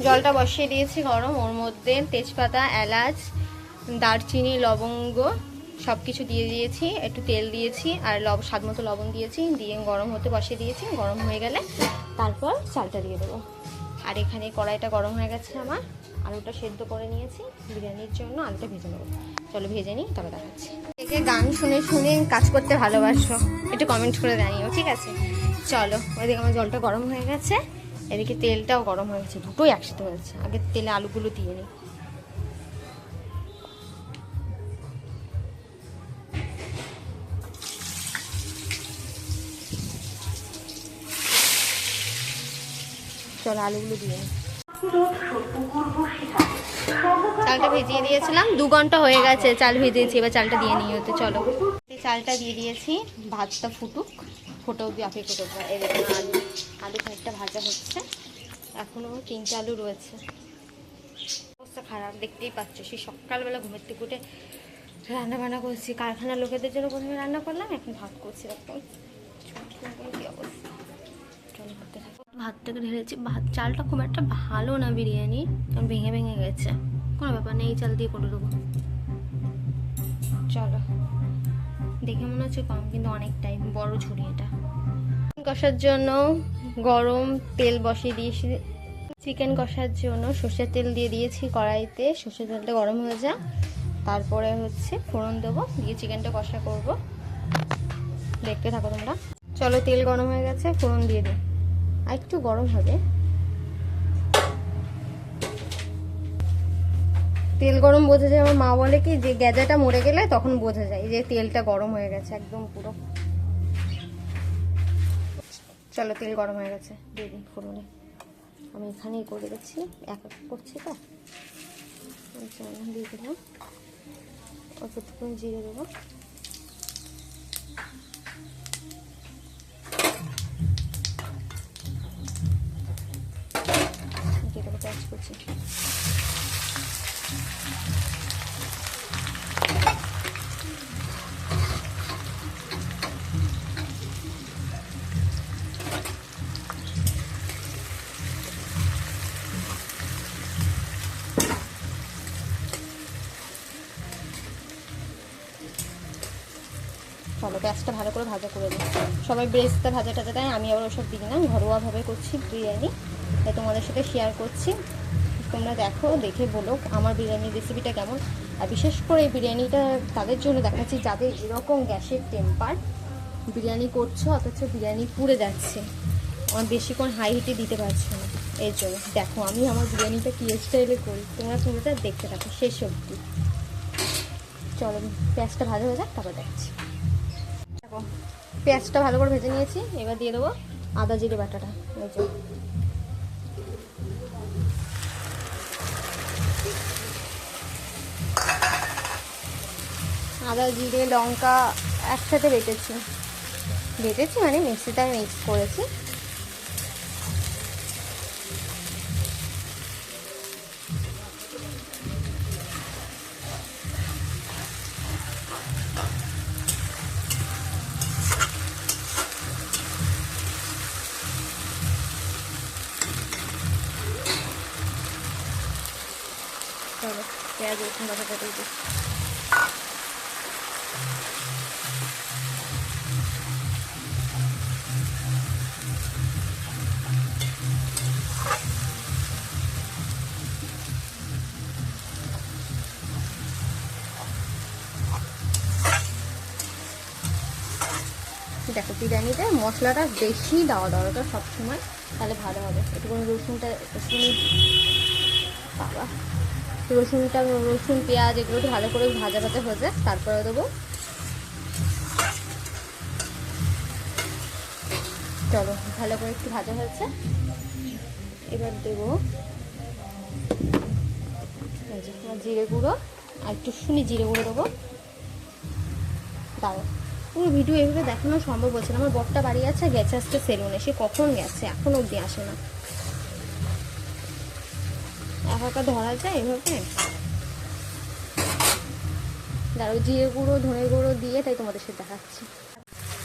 জলটা বসিয়ে দিয়েছি গরম, ওর মধ্যে তেজপাতা, এলাচ, দারচিনি, লবঙ্গ সব কিছু দিয়ে দিয়েছি, একটু তেল দিয়েছি আর স্বাদ মতো লবণ দিয়েছি, দিয়ে গরম হতে বসিয়ে দিয়েছি। গরম হয়ে গেলে তারপর চালটা দিয়ে দেবো। আর এখানে কড়াইটা গরম হয়ে গেছে আমার, আলুটা সেদ্ধ করে নিয়েছি বিরিয়ানির জন্য, আলুটা ভেজে নেবো। চলো ভেজে নিই, তবে দেখাচ্ছি। একে গান শুনে শুনে কাজ করতে ভালোবাসো, একটু কমেন্ট করে জানিও, ঠিক আছে? চলো, ওইদিকে আমার জলটা গরম হয়ে গেছে, এদিকে তেলটাও গরম হয়ে গেছে, দুটোই একসাথে হয়েছে। আগে তেলে আলুগুলো দিয়ে নিই। চলো আলুগুলো দিয়ে নিই। চালটা ভিজিয়ে দিয়েছিলাম, 2 ঘন্টা হয়ে গেছে চাল ভিজিয়েছি, এবার চালটা দিয়ে নিয়ে হতে। চলো চালটা দিয়ে দিয়েছি, ভাতটা ফুটো অব্দি অপেক্ষা করবো। এই দেখুন আলু খানিকটা ভাজা হচ্ছে, এখনো 3টে আলু রয়েছে। অবস্থা খারাপ, দেখতেই পাচ্ছ। সেই সকালবেলা ঘুমের থেকে উঠে রান্না বান্না করছি, কারখানার লোকেদের জন্য প্রথমে রান্না করলাম, এখন ভাত করছি। এরকম কি অবস্থা। চলো করতে থাকো। ভাতটাকে ঢেলেছি, চালটা খুব একটা ভালো না বিরিয়ানি, কারণ ভেঙে ভেঙে গেছে। কোনো ব্যাপার নেই, এই চাল দিয়ে করে দেবো। চলো, দেখে মনে হচ্ছে কম, কিন্তু অনেকটাই বড় ঝুড়ি এটা। কষার জন্য গরম তেল বসিয়ে দিয়েছি, চিকেন কষার জন্য সর্ষের তেল দিয়ে দিয়েছি কড়াইতে। সর্ষের তেলটা গরম হয়ে যায়, তারপরে হচ্ছে ফোড়ন দেবো, দিয়ে চিকেনটা কষা করব। দেখতে থাকো তোমরা। চলো, তেল গরম হয়ে গেছে, ফোড়ন দিয়ে দিই। আর একটু গরম হবে, তেল গরম বোঝা যায়। আমার মা বলে কি, যে গ্যাজাটা মরে গেলে তখন বোঝা যায় যে তেলটা গরম হয়ে গেছে একদম পুরো। চলো, তেল গরম হয়ে গেছে, দিয়ে দিই ফোড়নে। আমি এখানেই করে দিচ্ছি, এক এক করছি তো। দিয়ে দিলাম, অল্পটুকু জিরে দেবো, দিয়ে দেবো পেঁয়াজ কুচি। চলো, পেঁয়াজটা ভালো করে ভাজা করে দিই। সবাই ব্রেস্টটা ভাজা টাজা দেয়, আমি আবার ওসব দিই না, ঘরোয়াভাবে করছি বিরিয়ানি, তাই তোমাদের সাথে শেয়ার করছি। তোমরা দেখো, দেখে বলো আমার বিরিয়ানির রেসিপিটা কেমন। আর বিশেষ করে এই বিরিয়ানিটা তাদের জন্য দেখাচ্ছি যাদের এরকম গ্যাসের টেম্পার, বিরিয়ানি করছো অথচ বিরিয়ানি পুড়ে যাচ্ছে, আমার বেশিক্ষণ হাই হিটে দিতে পারছো না। এর জন্য দেখো আমি আমার বিরিয়ানিটা কী স্টাইলে করি, তোমরা পুরোটা দেখতে থাকো শেষ অবধি। চলো, পেঁয়াজটা ভালো হয়ে যাক, তারপর দেখছি। দেখো, পেঁয়াজটা ভালো করে ভেজে নিয়েছি, এবার দিয়ে দেবো আদা জিরে বাটাটা। এই যে আদা জিরে লঙ্কা একসাথে বেটেছি মানে মিক্সিতে আমি মিক্স করেছি। চলো, পেঁয়াজ রসুন বাটাটা দিয়ে দিই। দেখো, বিরিয়ানিতে মশলাটা বেশি দেওয়া দরকার সবসময়, তাহলে ভালো হবে। একটুখানি রসুনটা, বাবা, রসুন পেঁয়াজ এগুলো একটু ভালো করে ভাজা হয়ে যায়, তারপরে দেবো। চলো, ভালো করে একটু ভাজা হয়েছে, এবার দেবো জিরে গুঁড়ো, আর একটু জিরে গুঁড়ো দেবো। দাও, পুরো ভিডিও এভাবে দেখানো সম্ভব হচ্ছে না, আমার বরটা বাড়ি আছে, গেছে আসতে সেলুনে, সে কখন গেছে এখনো অবধি আসে না। একা ধরা যায় এভাবে। দাঁড়াও, জিরে গুঁড়ো ধনে গুঁড়ো দিয়ে তাই তোমাদের সাথে দেখাচ্ছি।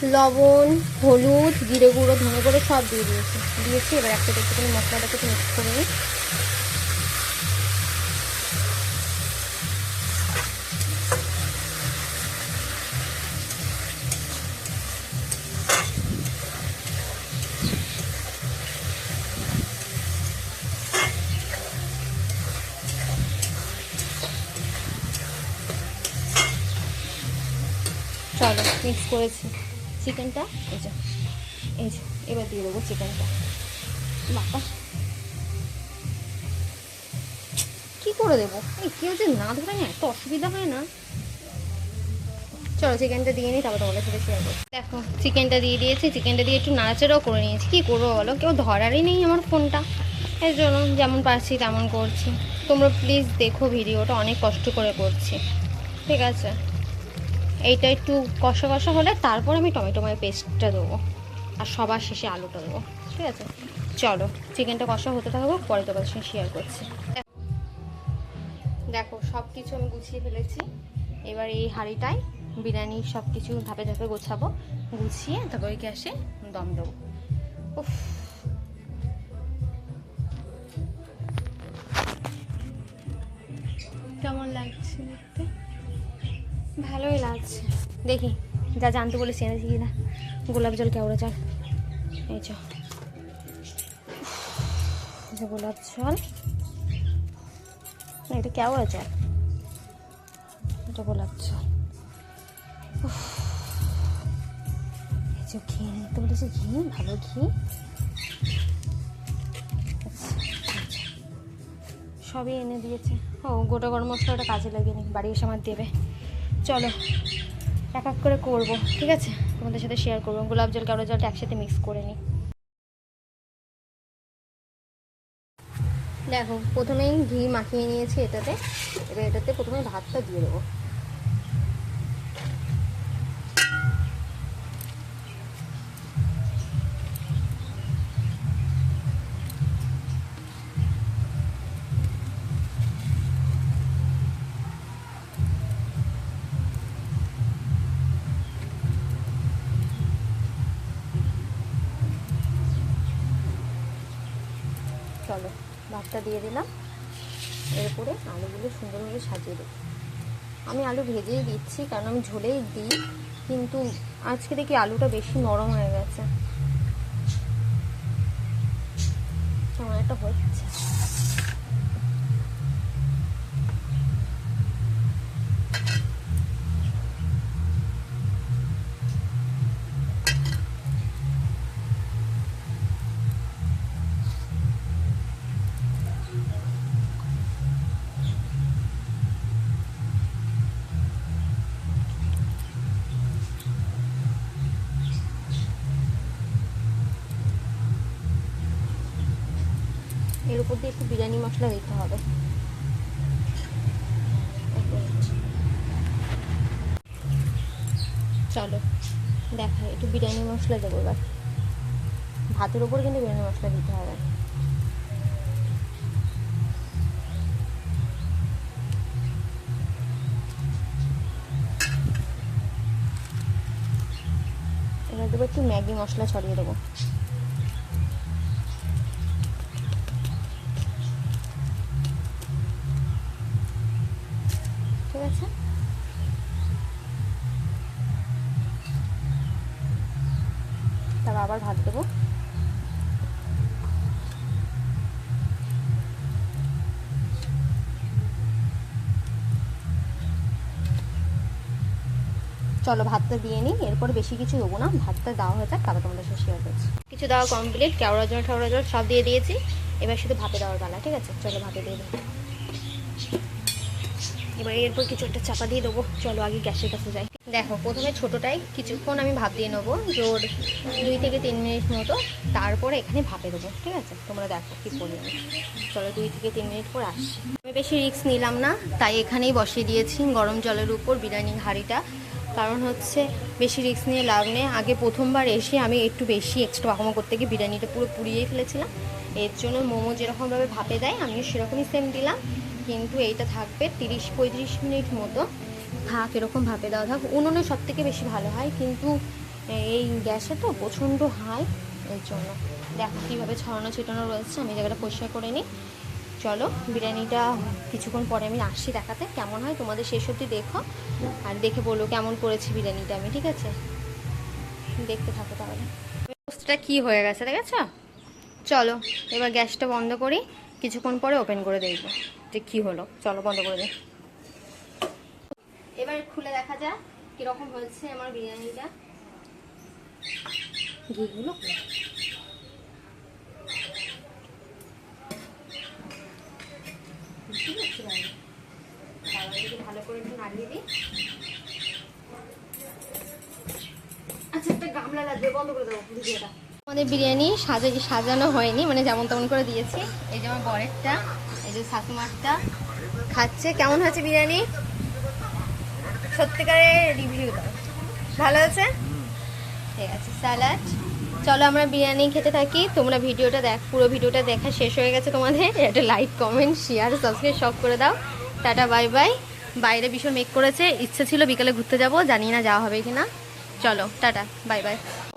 লবণ, হলুদ, জিরে গুঁড়ো, ধনে গুঁড়ো সব দিয়ে দিয়েছি। এবার একসাথে একটুখানি মশলাটাকে একটু মিক্স করে নিই। চলো মিক্স করেছি চিকেনটা, এই যে এবার দিয়ে দেবো চিকেনটা। বাবা কী করে দেবো, এই কেউ যে না ধরে না এত অসুবিধা হয় না। চলো চিকেনটা দিয়ে নিই, তারপর তোমাদের সাথে শেয়ার করছি। দেখো চিকেনটা দিয়ে দিয়েছি, চিকেনটা দিয়ে একটু নাড়াচাড়াও করে নিয়েছি। কী করবো বলো, কেউ ধরারই নেই আমার ফোনটা, এর জন্য যেমন পারছি তেমন করছি। তোমরা প্লিজ দেখো ভিডিওটা, অনেক কষ্ট করে করছি, ঠিক আছে। এইটা একটু কষা কষা হলে তারপর আমি টমেটো পেস্টটা দেবো, আর সবার শেষে আলুটা দেবো, ঠিক আছে। চলো চিকেনটা কষা হতে থাকবো, পরে তোমাদের সঙ্গে শেয়ার করছি। দেখো সব কিছু আমি গুছিয়ে ফেলেছি। এবার এই হাঁড়িটায় বিরিয়ানির সব কিছু ধাপে ধাপে গোছাবো, গুছিয়ে তারপরে গ্যাসে দম দেবো। উফ কেমন লাগছে দেখতে, ভালোই লাগছে। দেখি যা জানতে বলেছি এনেছি কিনা। গোলাপ জল, কেওড়া জল, এই যে গোলাপ জল, এটা কেওড়া জল, এটা গোলাপ জল। এই যে ঘি নিতে বলেছে, ঘি, ভালো ঘি, সবই এনে দিয়েছে। ও গোটা গরম মশলাটা কাজে লাগেনি, বাড়ি এসে আমার দেবে। চলো এক এক করে করবো, ঠিক আছে, তোমাদের সাথে শেয়ার করবো। গোলাপ জল কেওড়া জলটা একসাথে মিক্স করে নিই। দেখো প্রথমেই ঘি মাখিয়ে নিয়েছি এটাতে। এবার এটাতে প্রথমে ভাতটা দিয়ে দেবো। চলো ভাতটা দিয়ে দিলাম, এরপরে আলুগুলো সুন্দরভাবে সাজিয়ে দেবো। আমি আলু ভেজেই দিচ্ছি, কারণ আমি ঝোলেই দিই, কিন্তু আজকে দেখি আলুটা বেশি নরম হয়ে গেছে, কেমন একটা হচ্ছে। এর উপর দিয়ে একটু বিরিয়ানি মশলা দিতে হবে। চলো দেখা, একটু বিরিয়ানি মশলা দেবো এবার। ভাতের উপর কিন্তু বিরিয়ানি মশলা দিতে হবে। এবার দেবো একটু ম্যাগি মশলা, ছড়িয়ে দেবো। ঠিক আছে, তারপর আবার ভাত দেবো। চলো ভাতটা দিয়ে নিই, এরপরে বেশি কিছু দেবো না, ভাতটা দেওয়া হয়ে যাক, তারপর তোমাদের সাথে শেয়ার করছি। কিছু দেওয়া কমপ্লিট, কেওড়া জল ঠেওড়া জল সব দিয়ে দিয়েছি। এবার শুধু ভাপে দেওয়ার বেলা, ঠিক আছে। চলো ভাপে দিয়ে দেবো। এবার এরপর কিছু একটা চাপা দিয়ে দেবো। চলো আগে গ্যাসের কাছে যাই। দেখো প্রথমে ছোটোটাই কিছুক্ষণ আমি ভাপ দিয়ে নেবো, জোর 2 থেকে 3 মিনিট মতো, তারপরে এখানে ভাপে দেবো, ঠিক আছে। তোমরা দেখো কী করি আমি। চলো 2 থেকে 3 মিনিট পর আসছি। আমি বেশি রিস্ক নিলাম না, তাই এখানেই বসিয়ে দিয়েছি গরম জলের উপর বিরিয়ানি হাঁড়িটা। কারণ হচ্ছে বেশি রিস্ক নিয়ে লাভ নেই। আগে প্রথমবার এসে আমি একটু বেশি এক্সট্রা পাকামো করতে গিয়ে বিরিয়ানিটা পুরো পুড়িয়েই ফেলেছিলাম। এর জন্য মোমো যেরকমভাবে ভাপে দেয় আমিও সেরকমই সেম দিলাম, কিন্তু এইটা থাকবে 30-35 মিনিট মতো থাক, এরকম ভাপে দেওয়া থাক। উনুনে সব থেকে বেশি ভালো হয়, কিন্তু এই গ্যাসে তো প্রচণ্ড হাই, এর জন্য দেখো কীভাবে ছড়ানো ছিটানো রয়েছে। আমি জায়গাটা পরিষ্কার করে নিই। চলো বিরিয়ানিটা কিছুক্ষণ পরে আমি আসছি দেখাতে কেমন হয়, তোমাদের শেষ অবধি দেখো আর দেখে বলো কেমন করেছি বিরিয়ানিটা আমি, ঠিক আছে? দেখতে থাকো তাহলে। পোস্টটা কী হয়ে গেছে দেখেছো? চলো এবার গ্যাসটা বন্ধ করি, কিছুক্ষণ পরে ওপেন করে দেখবো যে কী হলো। চলো বন্ধ করে দিই, এবার খুলে দেখা যাক কীরকম হয়েছে আমার বিরিয়ানিটা। ঘিগুলো ভালো করে একটু নাড়িয়ে দিই। আচ্ছা একটা গামলা লাগবে, বন্ধ করে দেবো ভিডিওটা। আমাদের বিরিয়ানি সাজানো হয়নি, মানে যেমন তেমন করে দিয়েছি। এই যে আমার বরেরটা, এই যে শাশুমারটা খাচ্ছে। কেমন হয়েছে বিরিয়ানি? সত্যিকারের রিভিউ দাও, ভালো আছে? ঠিক আছে। স্যালাড। চলো আমরা বিরিয়ানি খেতে থাকি, তোমরা ভিডিওটা পুরো ভিডিওটা দেখা শেষ হয়ে গেছে তোমাদের, একটা লাইক কমেন্ট শেয়ার সাবস্ক্রাইব সব করে দাও। Tata bye bye. বাইরে ভীষণ মেঘ করেছে, ইচ্ছে ছিল বিকালে ঘুরতে যাব, জানি না যাওয়া হবে কিনা। চলো টাটা বাই বাই।